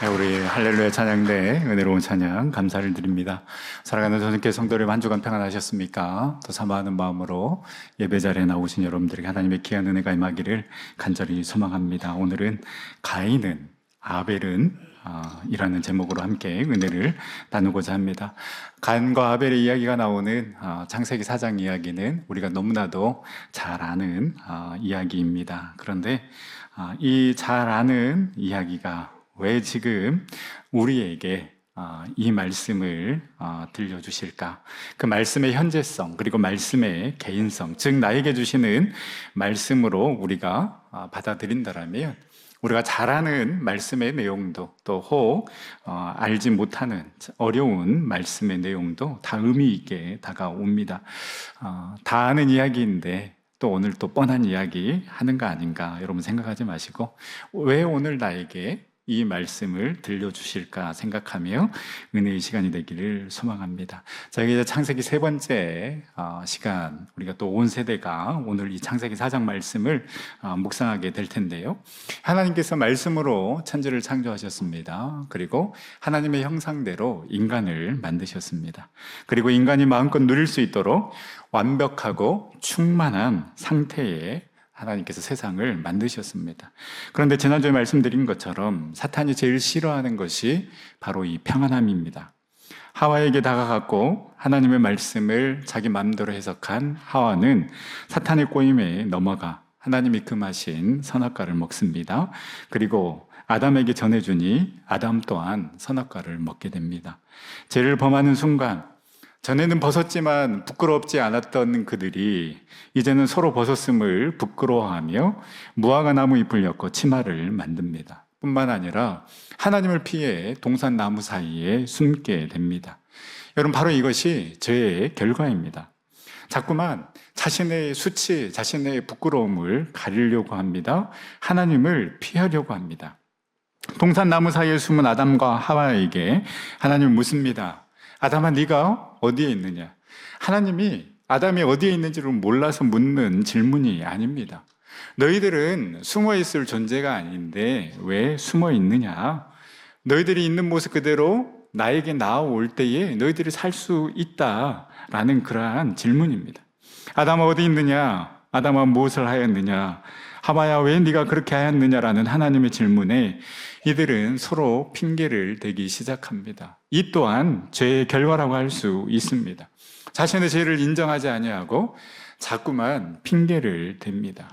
네, 우리 할렐루야 찬양대 은혜로운 찬양 감사를 드립니다. 사랑하는 전님께 성도를 한 주간 평안하셨습니까? 또 사모하는 마음으로 예배 자리에 나오신 여러분들에게 하나님의 귀한 은혜가 임하기를 간절히 소망합니다. 오늘은 가인은 아벨은 이라는 제목으로 함께 은혜를 나누고자 합니다. 가인과 아벨의 이야기가 나오는 창세기 4장 이야기는 우리가 너무나도 잘 아는 이야기입니다. 그런데 이 잘 아는 이야기가 왜 지금 우리에게 이 말씀을 들려주실까? 그 말씀의 현재성, 그리고 말씀의 개인성, 즉 나에게 주시는 말씀으로 우리가 받아들인다라면 우리가 잘 아는 말씀의 내용도 또 혹 알지 못하는 어려운 말씀의 내용도 다 의미 있게 다가옵니다. 다 아는 이야기인데 또 오늘 또 뻔한 이야기 하는 거 아닌가 여러분 생각하지 마시고 왜 오늘 나에게 이 말씀을 들려주실까 생각하며 은혜의 시간이 되기를 소망합니다. 자, 이제 창세기 세 번째 시간, 우리가 또 온 세대가 오늘 이 창세기 4장 말씀을 묵상하게 될 텐데요. 하나님께서 말씀으로 천지를 창조하셨습니다. 그리고 하나님의 형상대로 인간을 만드셨습니다. 그리고 인간이 마음껏 누릴 수 있도록 완벽하고 충만한 상태에 하나님께서 세상을 만드셨습니다. 그런데 지난주에 말씀드린 것처럼 사탄이 제일 싫어하는 것이 바로 이 평안함입니다. 하와에게 다가갔고 하나님의 말씀을 자기 마음대로 해석한 하와는 사탄의 꼬임에 넘어가 하나님이 금하신 선악과를 먹습니다. 그리고 아담에게 전해주니 아담 또한 선악과를 먹게 됩니다. 죄를 범하는 순간 전에는 벗었지만 부끄럽지 않았던 그들이 이제는 서로 벗었음을 부끄러워하며 무화과 나무 잎을 엮어 치마를 만듭니다. 뿐만 아니라 하나님을 피해 동산나무 사이에 숨게 됩니다. 여러분, 바로 이것이 죄의 결과입니다. 자꾸만 자신의 수치, 자신의 부끄러움을 가리려고 합니다. 하나님을 피하려고 합니다. 동산나무 사이에 숨은 아담과 하와에게 하나님은 묻습니다. 아담아, 네가 어디에 있느냐? 하나님이 아담이 어디에 있는지를 몰라서 묻는 질문이 아닙니다. 너희들은 숨어 있을 존재가 아닌데 왜 숨어 있느냐? 너희들이 있는 모습 그대로 나에게 나아올 때에 너희들이 살 수 있다라는 그러한 질문입니다. 아담아, 어디 있느냐? 아담아, 무엇을 하였느냐? 하와야, 왜 네가 그렇게 하였느냐라는 하나님의 질문에 이들은 서로 핑계를 대기 시작합니다. 이 또한 죄의 결과라고 할 수 있습니다. 자신의 죄를 인정하지 아니하고 자꾸만 핑계를 댑니다.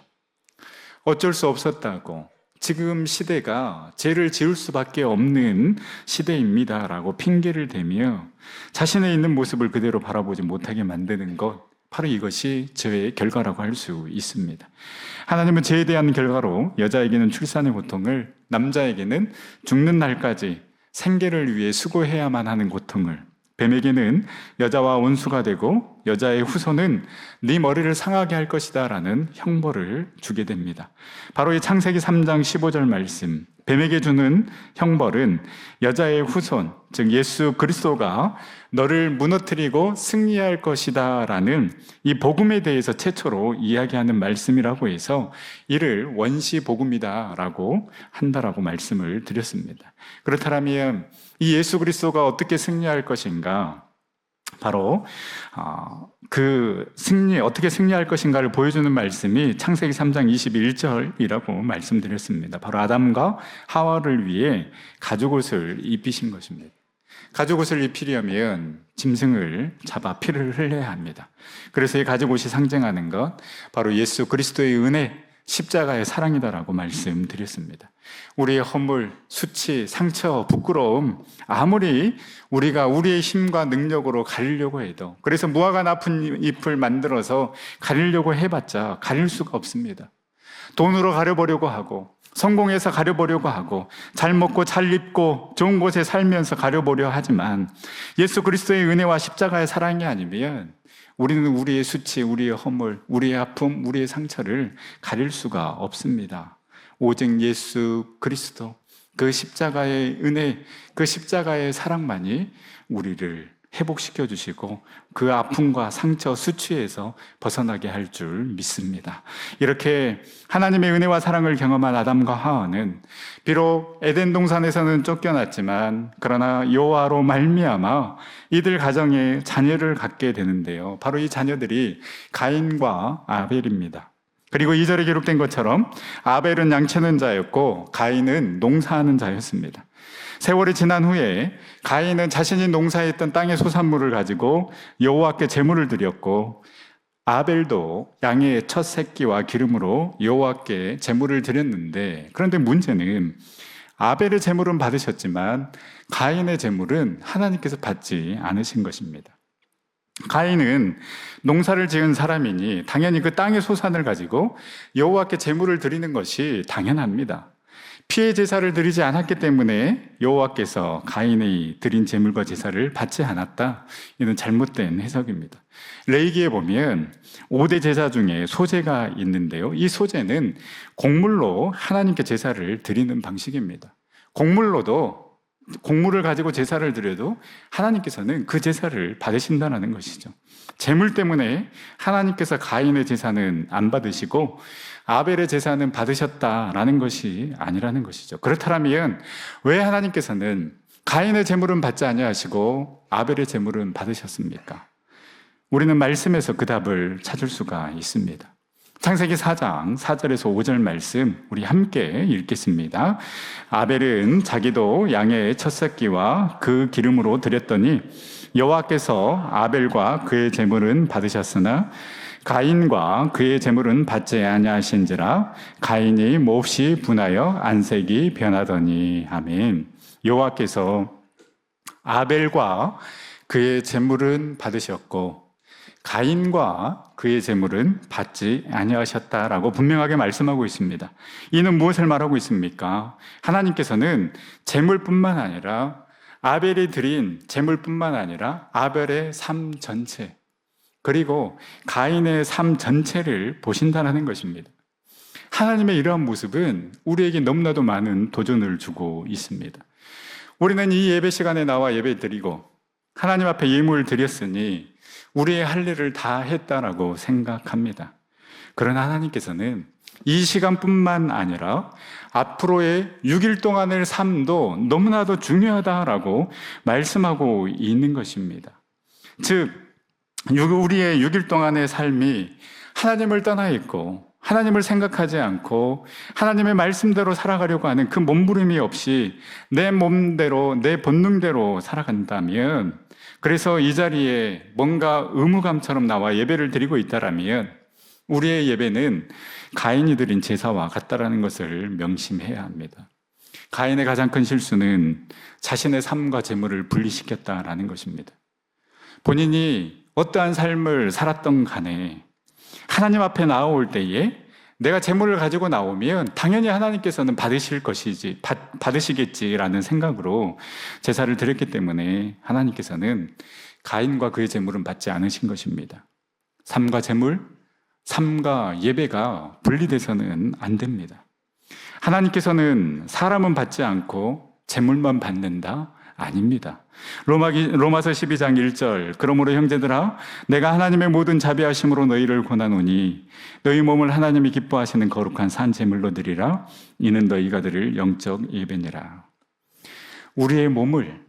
어쩔 수 없었다고, 지금 시대가 죄를 지을 수밖에 없는 시대입니다라고 핑계를 대며 자신의 있는 모습을 그대로 바라보지 못하게 만드는 것, 바로 이것이 죄의 결과라고 할 수 있습니다. 하나님은 죄에 대한 결과로 여자에게는 출산의 고통을, 남자에게는 죽는 날까지 생계를 위해 수고해야만 하는 고통을, 뱀에게는 여자와 원수가 되고 여자의 후손은 네 머리를 상하게 할 것이다 라는 형벌을 주게 됩니다. 바로 이 창세기 3장 15절 말씀, 뱀에게 주는 형벌은 여자의 후손, 즉 예수 그리스도가 너를 무너뜨리고 승리할 것이다 라는 이 복음에 대해서 최초로 이야기하는 말씀이라고 해서 이를 원시복음이다 라고 한다라고 말씀을 드렸습니다. 그렇다면 이 예수 그리스도가 어떻게 승리할 것인가? 바로 어떻게 승리할 것인가를 보여주는 말씀이 창세기 3장 21절이라고 말씀드렸습니다. 바로 아담과 하와를 위해 가죽옷을 입히신 것입니다. 가죽옷을 입히려면 짐승을 잡아 피를 흘려야 합니다. 그래서 이 가죽옷이 상징하는 것, 바로 예수 그리스도의 은혜, 십자가의 사랑이다라고 말씀드렸습니다. 우리의 허물, 수치, 상처, 부끄러움, 아무리 우리가 우리의 힘과 능력으로 가리려고 해도, 그래서 무화과 나쁜 잎을 만들어서 가리려고 해봤자 가릴 수가 없습니다. 돈으로 가려보려고 하고, 성공해서 가려보려고 하고, 잘 먹고 잘 입고 좋은 곳에 살면서 가려보려 하지만 예수 그리스도의 은혜와 십자가의 사랑이 아니면 우리는 우리의 수치, 우리의 허물, 우리의 아픔, 우리의 상처를 가릴 수가 없습니다. 오직 예수 그리스도, 그 십자가의 은혜, 그 십자가의 사랑만이 우리를 회복시켜 주시고 그 아픔과 상처, 수치에서 벗어나게 할 줄 믿습니다. 이렇게 하나님의 은혜와 사랑을 경험한 아담과 하와는 비록 에덴 동산에서는 쫓겨났지만 그러나 여호와로 말미암아 이들 가정에 자녀를 갖게 되는데요. 바로 이 자녀들이 가인과 아벨입니다. 그리고 2절에 기록된 것처럼 아벨은 양치는 자였고 가인은 농사하는 자였습니다. 세월이 지난 후에 가인은 자신이 농사했던 땅의 소산물을 가지고 여호와께 제물을 드렸고 아벨도 양의 첫 새끼와 기름으로 여호와께 제물을 드렸는데, 그런데 문제는 아벨의 제물은 받으셨지만 가인의 제물은 하나님께서 받지 않으신 것입니다. 가인은 농사를 지은 사람이니 당연히 그 땅의 소산을 가지고 여호와께 제물을 드리는 것이 당연합니다. 피의 제사를 드리지 않았기 때문에 여호와께서 가인이 드린 제물과 제사를 받지 않았다. 이는 잘못된 해석입니다. 레위기에 보면 5대 제사 중에 소제가 있는데요. 이 소제는 곡물로 하나님께 제사를 드리는 방식입니다. 곡물을 가지고 제사를 드려도 하나님께서는 그 제사를 받으신다는 것이죠. 제물 때문에 하나님께서 가인의 제사는 안 받으시고 아벨의 제사는 받으셨다라는 것이 아니라는 것이죠. 그렇다면 왜 하나님께서는 가인의 제물은 받지 아니하시고 아벨의 제물은 받으셨습니까? 우리는 말씀에서 그 답을 찾을 수가 있습니다. 창세기 4장 4절에서 5절 말씀 우리 함께 읽겠습니다. 아벨은 자기도 양의 첫 새끼와 그 기름으로 드렸더니 여호와께서 아벨과 그의 제물은 받으셨으나 가인과 그의 제물은 받지 아니하신지라 가인이 몹시 분하여 안색이 변하더니. 아멘. 여호와께서 아벨과 그의 제물은 받으셨고 가인과 그의 제물은 받지 아니하셨다라고 분명하게 말씀하고 있습니다. 이는 무엇을 말하고 있습니까? 하나님께서는 제물뿐만 아니라 아벨이 드린 제물뿐만 아니라 아벨의 삶 전체 그리고 가인의 삶 전체를 보신다는 것입니다. 하나님의 이러한 모습은 우리에게 너무나도 많은 도전을 주고 있습니다. 우리는 이 예배 시간에 나와 예배 드리고 하나님 앞에 예물을 드렸으니 우리의 할 일을 다 했다라고 생각합니다. 그러나 하나님께서는 이 시간뿐만 아니라 앞으로의 6일 동안의 삶도 너무나도 중요하다라고 말씀하고 있는 것입니다. 즉, 우리의 6일 동안의 삶이 하나님을 떠나 있고 하나님을 생각하지 않고 하나님의 말씀대로 살아가려고 하는 그 몸부림이 없이 내 몸대로 내 본능대로 살아간다면, 그래서 이 자리에 뭔가 의무감처럼 나와 예배를 드리고 있다라면 우리의 예배는 가인이 드린 제사와 같다라는 것을 명심해야 합니다. 가인의 가장 큰 실수는 자신의 삶과 재물을 분리시켰다라는 것입니다. 본인이 어떠한 삶을 살았던 간에 하나님 앞에 나올 때에 내가 재물을 가지고 나오면 당연히 하나님께서는 받으시겠지라는 생각으로 제사를 드렸기 때문에 하나님께서는 가인과 그의 재물은 받지 않으신 것입니다. 삶과 재물, 삶과 예배가 분리돼서는 안 됩니다. 하나님께서는 사람은 받지 않고 재물만 받는다? 아닙니다. 로마서 12장 1절 그러므로 형제들아 내가 하나님의 모든 자비하심으로 너희를 권하노니 너희 몸을 하나님이 기뻐하시는 거룩한 산 제물로 드리라. 이는 너희가 드릴 영적 예배니라. 우리의 몸을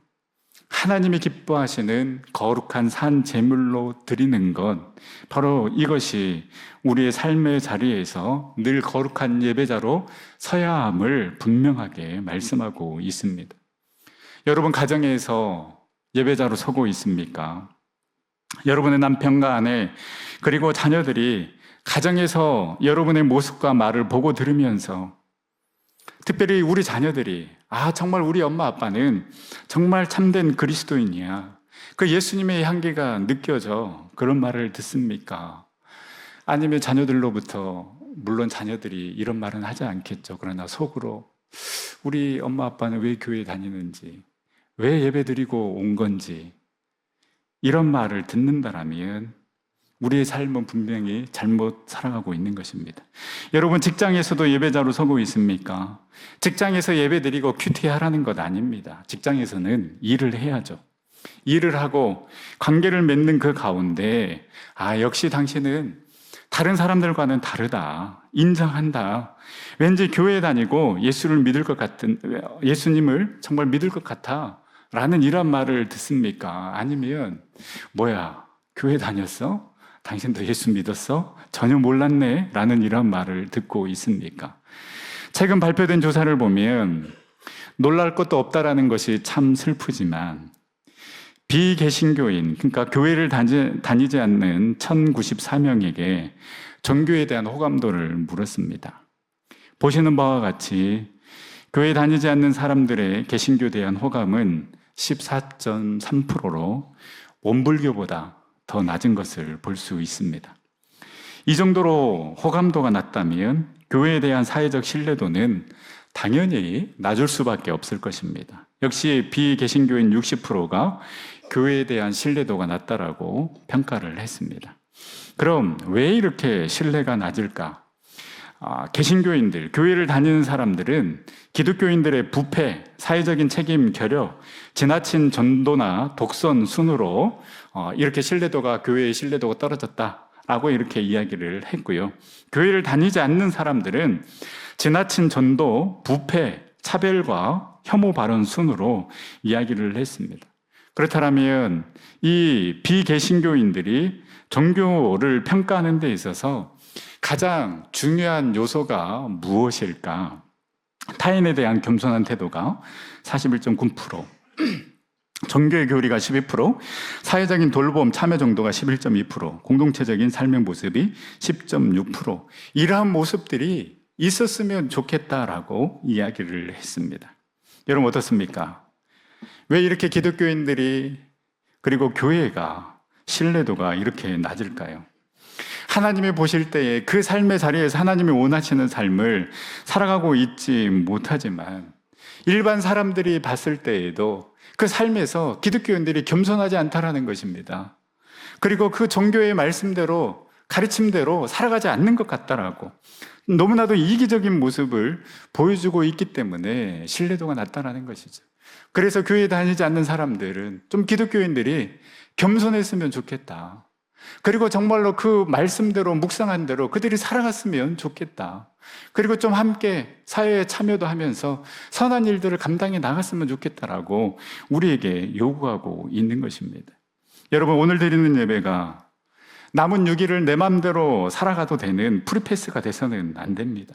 하나님이 기뻐하시는 거룩한 산 제물로 드리는 것, 바로 이것이 우리의 삶의 자리에서 늘 거룩한 예배자로 서야 함을 분명하게 말씀하고 있습니다. 여러분 가정에서 예배자로 서고 있습니까? 여러분의 남편과 아내 그리고 자녀들이 가정에서 여러분의 모습과 말을 보고 들으면서, 특별히 우리 자녀들이 정말 우리 엄마 아빠는 정말 참된 그리스도인이야, 그 예수님의 향기가 느껴져, 그런 말을 듣습니까? 아니면 자녀들로부터, 물론 자녀들이 이런 말은 하지 않겠죠. 그러나 속으로 우리 엄마 아빠는 왜 교회 다니는지, 왜 예배드리고 온 건지, 이런 말을 듣는다라면 우리의 삶은 분명히 잘못 살아가고 있는 것입니다. 여러분 직장에서도 예배자로 서고 있습니까? 직장에서 예배드리고 큐티하라는 것 아닙니다. 직장에서는 일을 해야죠. 일을 하고 관계를 맺는 그 가운데 역시 당신은 다른 사람들과는 다르다. 인정한다. 왠지 교회 다니고 예수님을 정말 믿을 것 같아. 라는 이런 말을 듣습니까? 아니면 뭐야, 교회 다녔어? 당신도 예수 믿었어? 전혀 몰랐네? 라는 이런 말을 듣고 있습니까? 최근 발표된 조사를 보면 놀랄 것도 없다라는 것이 참 슬프지만 비개신교인, 그러니까 교회를 다니지 않는 1094명에게 종교에 대한 호감도를 물었습니다. 보시는 바와 같이 교회 다니지 않는 사람들의 개신교에 대한 호감은 14.3%로 원불교보다 더 낮은 것을 볼 수 있습니다. 이 정도로 호감도가 낮다면 교회에 대한 사회적 신뢰도는 당연히 낮을 수밖에 없을 것입니다. 역시 비개신교인 60%가 교회에 대한 신뢰도가 낮다라고 평가를 했습니다. 그럼 왜 이렇게 신뢰가 낮을까? 개신교인들, 교회를 다니는 사람들은 기독교인들의 부패, 사회적인 책임 결여, 지나친 전도나 독선 순으로 이렇게 교회의 신뢰도가 떨어졌다라고 이렇게 이야기를 했고요. 교회를 다니지 않는 사람들은 지나친 전도, 부패, 차별과 혐오 발언 순으로 이야기를 했습니다. 그렇다면 이 비개신교인들이 종교를 평가하는 데 있어서 가장 중요한 요소가 무엇일까? 타인에 대한 겸손한 태도가 41.9%, 종교의 교리가 12%, 사회적인 돌봄 참여 정도가 11.2%, 공동체적인 삶의 모습이 10.6%, 이러한 모습들이 있었으면 좋겠다라고 이야기를 했습니다. 여러분 어떻습니까? 왜 이렇게 기독교인들이 그리고 교회가 신뢰도가 이렇게 낮을까요? 하나님이 보실 때에 그 삶의 자리에서 하나님이 원하시는 삶을 살아가고 있지 못하지만 일반 사람들이 봤을 때에도 그 삶에서 기독교인들이 겸손하지 않다라는 것입니다. 그리고 그 종교의 말씀대로 가르침대로 살아가지 않는 것 같다라고 너무나도 이기적인 모습을 보여주고 있기 때문에 신뢰도가 낮다라는 것이죠. 그래서 교회에 다니지 않는 사람들은 좀 기독교인들이 겸손했으면 좋겠다. 그리고 정말로 그 말씀대로 묵상한 대로 그들이 살아갔으면 좋겠다. 그리고 좀 함께 사회에 참여도 하면서 선한 일들을 감당해 나갔으면 좋겠다라고 우리에게 요구하고 있는 것입니다. 여러분 오늘 드리는 예배가 남은 6일을 내 마음대로 살아가도 되는 프리패스가 돼서는 안 됩니다.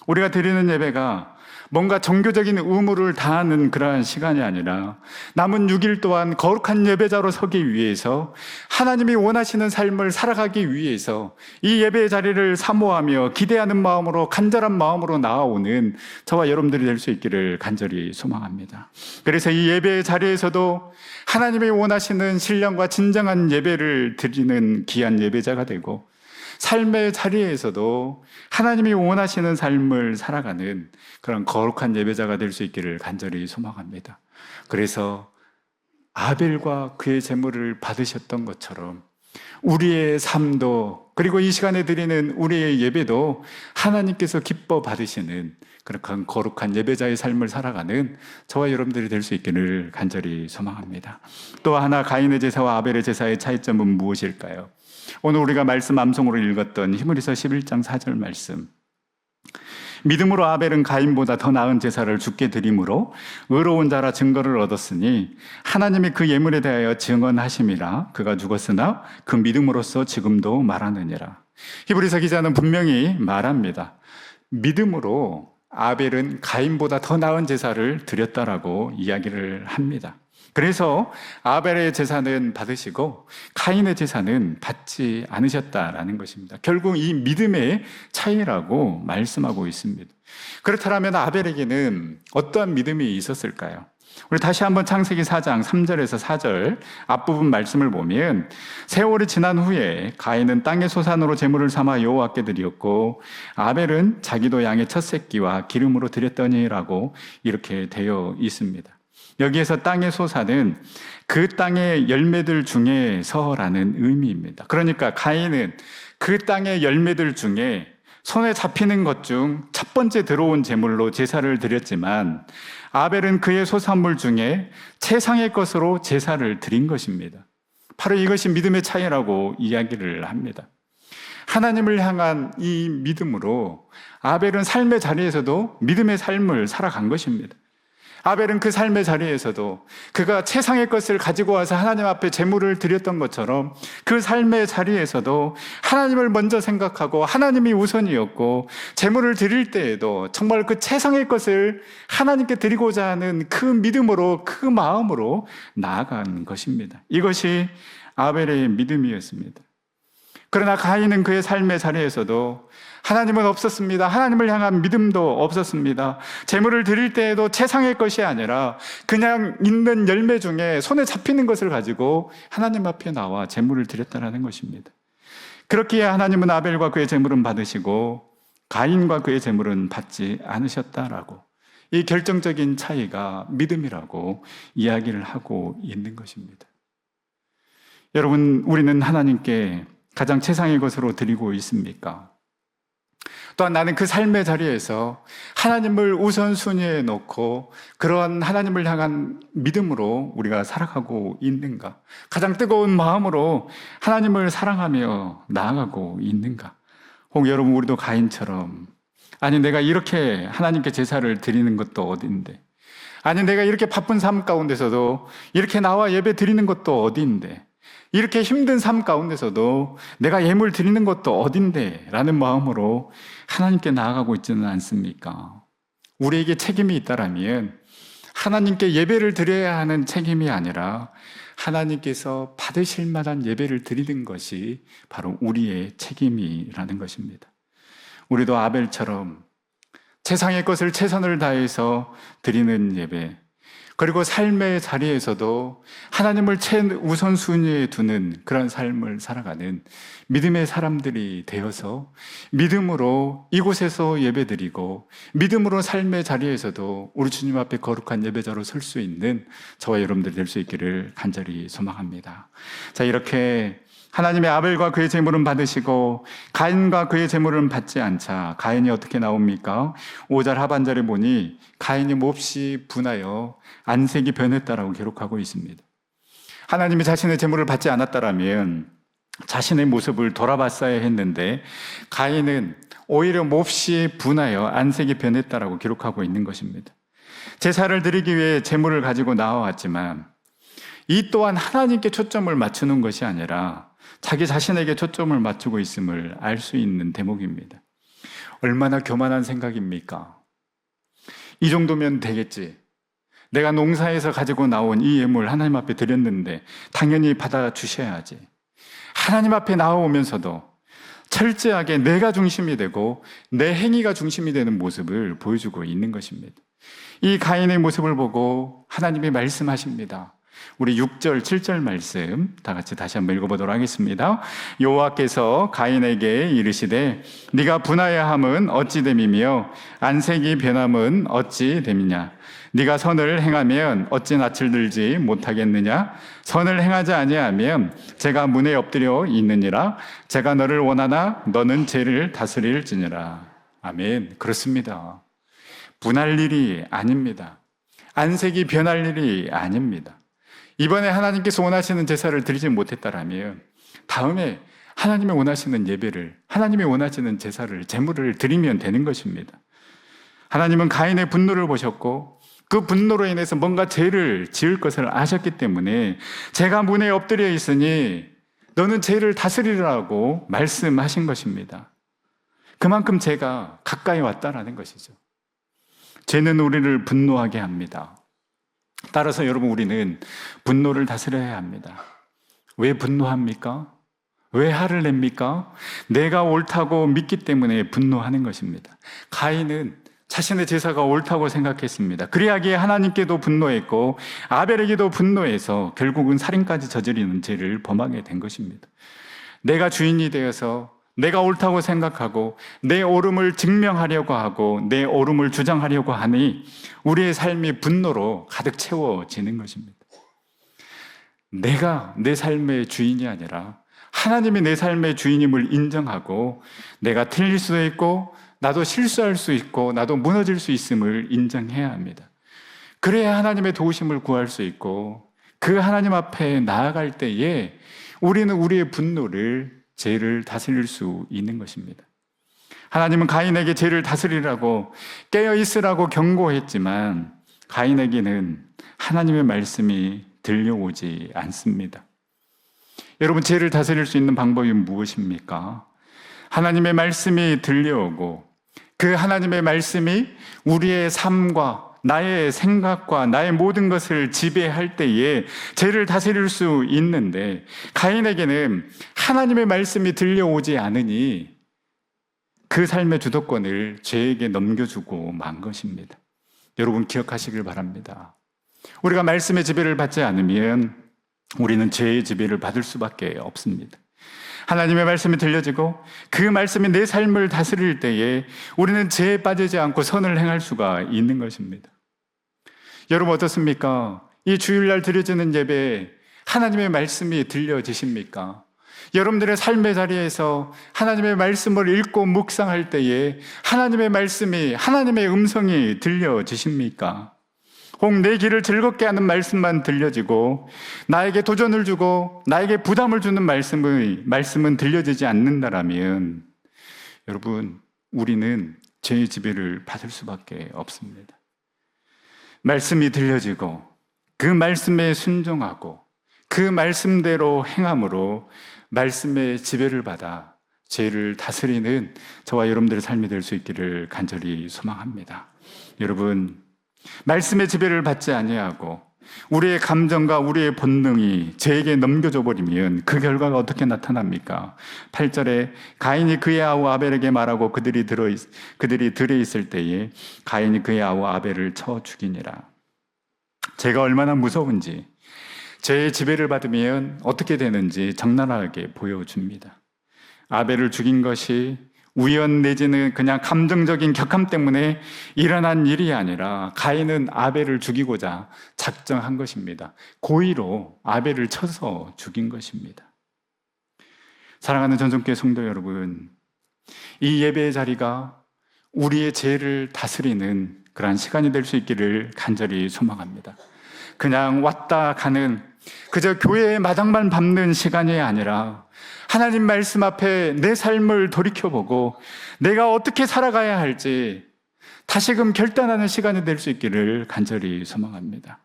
우리가 드리는 예배가 뭔가 종교적인 의무를 다하는 그러한 시간이 아니라 남은 6일 동안 거룩한 예배자로 서기 위해서 하나님이 원하시는 삶을 살아가기 위해서 이 예배의 자리를 사모하며 기대하는 마음으로 간절한 마음으로 나아오는 저와 여러분들이 될 수 있기를 간절히 소망합니다. 그래서 이 예배의 자리에서도 하나님이 원하시는 신령과 진정한 예배를 드리는 귀한 예배자가 되고 삶의 자리에서도 하나님이 원하시는 삶을 살아가는 그런 거룩한 예배자가 될 수 있기를 간절히 소망합니다. 그래서 아벨과 그의 제물을 받으셨던 것처럼 우리의 삶도 그리고 이 시간에 드리는 우리의 예배도 하나님께서 기뻐 받으시는 그런 거룩한 예배자의 삶을 살아가는 저와 여러분들이 될 수 있기를 간절히 소망합니다. 또 하나 가인의 제사와 아벨의 제사의 차이점은 무엇일까요? 오늘 우리가 말씀 암송으로 읽었던 히브리서 11장 4절 말씀, 믿음으로 아벨은 가인보다 더 나은 제사를 주께 드림으로 의로운 자라 증거를 얻었으니 하나님이 그 예물에 대하여 증언하심이라. 그가 죽었으나 그 믿음으로써 지금도 말하느니라. 히브리서 기자는 분명히 말합니다. 믿음으로 아벨은 가인보다 더 나은 제사를 드렸다라고 이야기를 합니다. 그래서 아벨의 제사는 받으시고 가인의 제사는 받지 않으셨다라는 것입니다. 결국 이 믿음의 차이라고 말씀하고 있습니다. 그렇다면 아벨에게는 어떠한 믿음이 있었을까요? 우리 다시 한번 창세기 4장 3절에서 4절 앞부분 말씀을 보면 세월이 지난 후에 가인은 땅의 소산으로 제물을 삼아 여호와께 드렸고 아벨은 자기도 양의 첫 새끼와 기름으로 드렸더니라고 이렇게 되어 있습니다. 여기에서 땅의 소산은 그 땅의 열매들 중에서라는 의미입니다. 그러니까 가인은 그 땅의 열매들 중에 손에 잡히는 것 중 첫 번째 들어온 제물로 제사를 드렸지만 아벨은 그의 소산물 중에 최상의 것으로 제사를 드린 것입니다. 바로 이것이 믿음의 차이라고 이야기를 합니다. 하나님을 향한 이 믿음으로 아벨은 삶의 자리에서도 믿음의 삶을 살아간 것입니다. 아벨은 그 삶의 자리에서도 그가 최상의 것을 가지고 와서 하나님 앞에 제물을 드렸던 것처럼 그 삶의 자리에서도 하나님을 먼저 생각하고 하나님이 우선이었고 제물을 드릴 때에도 정말 그 최상의 것을 하나님께 드리고자 하는 그 믿음으로 그 마음으로 나아간 것입니다. 이것이 아벨의 믿음이었습니다. 그러나 가인은 그의 삶의 자리에서도 하나님은 없었습니다. 하나님을 향한 믿음도 없었습니다. 제물을 드릴 때에도 최상의 것이 아니라 그냥 있는 열매 중에 손에 잡히는 것을 가지고 하나님 앞에 나와 제물을 드렸다는 것입니다. 그렇기에 하나님은 아벨과 그의 제물은 받으시고 가인과 그의 제물은 받지 않으셨다라고, 이 결정적인 차이가 믿음이라고 이야기를 하고 있는 것입니다. 여러분, 우리는 하나님께 가장 최상의 것으로 드리고 있습니까? 또한 나는 그 삶의 자리에서 하나님을 우선순위에 놓고 그러한 하나님을 향한 믿음으로 우리가 살아가고 있는가? 가장 뜨거운 마음으로 하나님을 사랑하며 나아가고 있는가? 혹 여러분, 우리도 가인처럼, 아니 내가 이렇게 하나님께 제사를 드리는 것도 어딘데, 아니 내가 이렇게 바쁜 삶 가운데서도 이렇게 나와 예배 드리는 것도 어딘데, 이렇게 힘든 삶 가운데서도 내가 예물 드리는 것도 어딘데 라는 마음으로 하나님께 나아가고 있지는 않습니까? 우리에게 책임이 있다라면 하나님께 예배를 드려야 하는 책임이 아니라 하나님께서 받으실 만한 예배를 드리는 것이 바로 우리의 책임이라는 것입니다. 우리도 아벨처럼 최상의 것을 최선을 다해서 드리는 예배, 그리고 삶의 자리에서도 하나님을 최우선순위에 두는 그런 삶을 살아가는 믿음의 사람들이 되어서 믿음으로 이곳에서 예배드리고 믿음으로 삶의 자리에서도 우리 주님 앞에 거룩한 예배자로 설 수 있는 저와 여러분들 될 수 있기를 간절히 소망합니다. 자, 이렇게 하나님의 아벨과 그의 제물은 받으시고 가인과 그의 제물은 받지 않자 가인이 어떻게 나옵니까? 5절 하반절에 보니 가인이 몹시 분하여 안색이 변했다라고 기록하고 있습니다. 하나님이 자신의 제물을 받지 않았다라면 자신의 모습을 돌아봤어야 했는데 가인은 오히려 몹시 분하여 안색이 변했다라고 기록하고 있는 것입니다. 제사를 드리기 위해 제물을 가지고 나와왔지만 이 또한 하나님께 초점을 맞추는 것이 아니라 자기 자신에게 초점을 맞추고 있음을 알 수 있는 대목입니다. 얼마나 교만한 생각입니까? 이 정도면 되겠지. 내가 농사에서 가지고 나온 이 예물 하나님 앞에 드렸는데 당연히 받아주셔야지. 하나님 앞에 나오면서도 철저하게 내가 중심이 되고 내 행위가 중심이 되는 모습을 보여주고 있는 것입니다. 이 가인의 모습을 보고 하나님이 말씀하십니다. 우리 6절, 7절 말씀 다 같이 다시 한번 읽어보도록 하겠습니다. 여호와께서 가인에게 이르시되 네가 분하여 함은 어찌 됨이며 안색이 변함은 어찌 됨이냐? 네가 선을 행하면 어찌 낯을 들지 못하겠느냐? 선을 행하지 아니하면 제가 문에 엎드려 있느니라. 제가 너를 원하나 너는 죄를 다스릴지니라. 아멘. 그렇습니다. 분할 일이 아닙니다. 안색이 변할 일이 아닙니다. 이번에 하나님께서 원하시는 제사를 드리지 못했다라면 다음에 하나님이 원하시는 예배를, 하나님이 원하시는 제사를, 제물을 드리면 되는 것입니다. 하나님은 가인의 분노를 보셨고 그 분노로 인해서 뭔가 죄를 지을 것을 아셨기 때문에 제가 문에 엎드려 있으니 너는 죄를 다스리라고 말씀하신 것입니다. 그만큼 죄가 가까이 왔다라는 것이죠. 죄는 우리를 분노하게 합니다. 따라서 여러분, 우리는 분노를 다스려야 합니다. 왜 분노합니까? 왜 화를 냅니까? 내가 옳다고 믿기 때문에 분노하는 것입니다. 가인은 자신의 제사가 옳다고 생각했습니다. 그리하기에 하나님께도 분노했고 아벨에게도 분노해서 결국은 살인까지 저지르는 죄를 범하게 된 것입니다. 내가 주인이 되어서 내가 옳다고 생각하고 내 옳음을 증명하려고 하고 내 옳음을 주장하려고 하니 우리의 삶이 분노로 가득 채워지는 것입니다. 내가 내 삶의 주인이 아니라 하나님이 내 삶의 주인임을 인정하고 내가 틀릴 수도 있고 나도 실수할 수 있고 나도 무너질 수 있음을 인정해야 합니다. 그래야 하나님의 도우심을 구할 수 있고 그 하나님 앞에 나아갈 때에 우리는 우리의 분노를, 죄를 다스릴 수 있는 것입니다. 하나님은 가인에게 죄를 다스리라고 깨어있으라고 경고했지만 가인에게는 하나님의 말씀이 들려오지 않습니다. 여러분, 죄를 다스릴 수 있는 방법이 무엇입니까? 하나님의 말씀이 들려오고 그 하나님의 말씀이 우리의 삶과 나의 생각과 나의 모든 것을 지배할 때에 죄를 다스릴 수 있는데 가인에게는 하나님의 말씀이 들려오지 않으니 그 삶의 주도권을 죄에게 넘겨주고 만 것입니다. 여러분 기억하시길 바랍니다. 우리가 말씀의 지배를 받지 않으면 우리는 죄의 지배를 받을 수밖에 없습니다. 하나님의 말씀이 들려지고 그 말씀이 내 삶을 다스릴 때에 우리는 죄에 빠지지 않고 선을 행할 수가 있는 것입니다. 여러분 어떻습니까? 이 주일날 드려지는 예배에 하나님의 말씀이 들려지십니까? 여러분들의 삶의 자리에서 하나님의 말씀을 읽고 묵상할 때에 하나님의 말씀이, 하나님의 음성이 들려지십니까? 혹 내 길을 즐겁게 하는 말씀만 들려지고 나에게 도전을 주고 나에게 부담을 주는 말씀은 들려지지 않는다라면 여러분 우리는 죄의 지배를 받을 수밖에 없습니다. 말씀이 들려지고 그 말씀에 순종하고 그 말씀대로 행함으로 말씀의 지배를 받아 죄를 다스리는 저와 여러분들의 삶이 될 수 있기를 간절히 소망합니다. 여러분 말씀의 지배를 받지 아니하고 우리의 감정과 우리의 본능이 죄에게 넘겨져 버리면 그 결과가 어떻게 나타납니까? 8절에 가인이 그의 아우 아벨에게 말하고 그들이 들에 있을 때에 가인이 그의 아우 아벨을 쳐 죽이니라. 죄가 얼마나 무서운지, 죄의 지배를 받으면 어떻게 되는지 적나라하게 보여줍니다. 아벨을 죽인 것이 우연 내지는 그냥 감정적인 격함 때문에 일어난 일이 아니라 가인은 아벨을 죽이고자 작정한 것입니다. 고의로 아벨을 쳐서 죽인 것입니다. 사랑하는 전성교회 성도 여러분, 이 예배의 자리가 우리의 죄를 다스리는 그러한 시간이 될 수 있기를 간절히 소망합니다. 그냥 왔다 가는 그저 교회의 마당만 밟는 시간이 아니라 하나님 말씀 앞에 내 삶을 돌이켜보고 내가 어떻게 살아가야 할지 다시금 결단하는 시간이 될 수 있기를 간절히 소망합니다.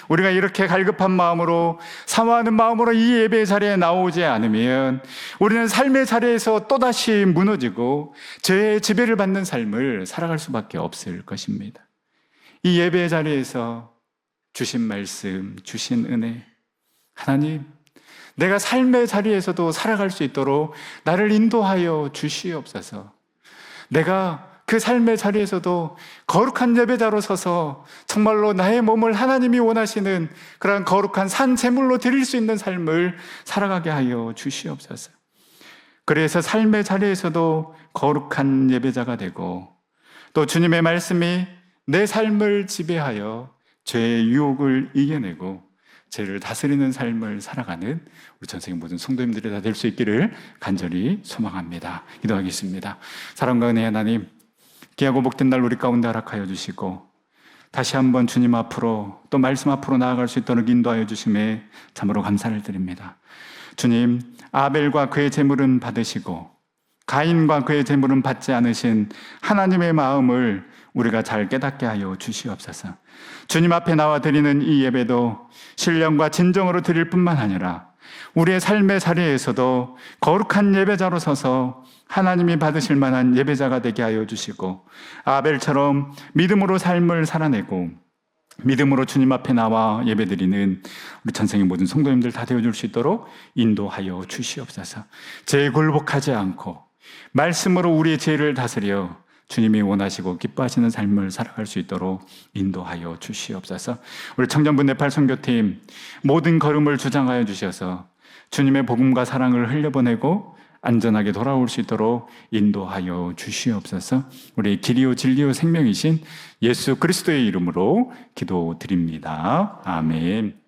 우리가 이렇게 갈급한 마음으로, 사모하는 마음으로 이 예배의 자리에 나오지 않으면 우리는 삶의 자리에서 또다시 무너지고 죄의 지배를 받는 삶을 살아갈 수밖에 없을 것입니다. 이 예배의 자리에서 주신 말씀, 주신 은혜, 하나님, 내가 삶의 자리에서도 살아갈 수 있도록 나를 인도하여 주시옵소서. 내가 그 삶의 자리에서도 거룩한 예배자로 서서 정말로 나의 몸을 하나님이 원하시는 그런 거룩한 산 제물로 드릴 수 있는 삶을 살아가게 하여 주시옵소서. 그래서 삶의 자리에서도 거룩한 예배자가 되고 또 주님의 말씀이 내 삶을 지배하여 죄의 유혹을 이겨내고 죄를 다스리는 삶을 살아가는 우리 전생의 모든 성도님들이 다 될 수 있기를 간절히 소망합니다. 기도하겠습니다. 사랑과 은혜의 하나님, 귀하고 복된 날 우리 가운데 허락하여 주시고 다시 한번 주님 앞으로 또 말씀 앞으로 나아갈 수 있도록 인도하여 주심에 참으로 감사를 드립니다. 주님, 아벨과 그의 제물은 받으시고 가인과 그의 제물은 받지 않으신 하나님의 마음을 우리가 잘 깨닫게 하여 주시옵소서. 주님 앞에 나와 드리는 이 예배도 신령과 진정으로 드릴 뿐만 아니라 우리의 삶의 자리에서도 거룩한 예배자로 서서 하나님이 받으실 만한 예배자가 되게 하여 주시고 아벨처럼 믿음으로 삶을 살아내고 믿음으로 주님 앞에 나와 예배드리는 우리 전생의 모든 성도님들 다 되어줄 수 있도록 인도하여 주시옵소서. 죄에 굴복하지 않고 말씀으로 우리의 죄를 다스려 주님이 원하시고 기뻐하시는 삶을 살아갈 수 있도록 인도하여 주시옵소서. 우리 청년부 네팔 선교팀 모든 걸음을 주장하여 주셔서 주님의 복음과 사랑을 흘려보내고 안전하게 돌아올 수 있도록 인도하여 주시옵소서. 우리 길이요 진리요 생명이신 예수 그리스도의 이름으로 기도드립니다. 아멘.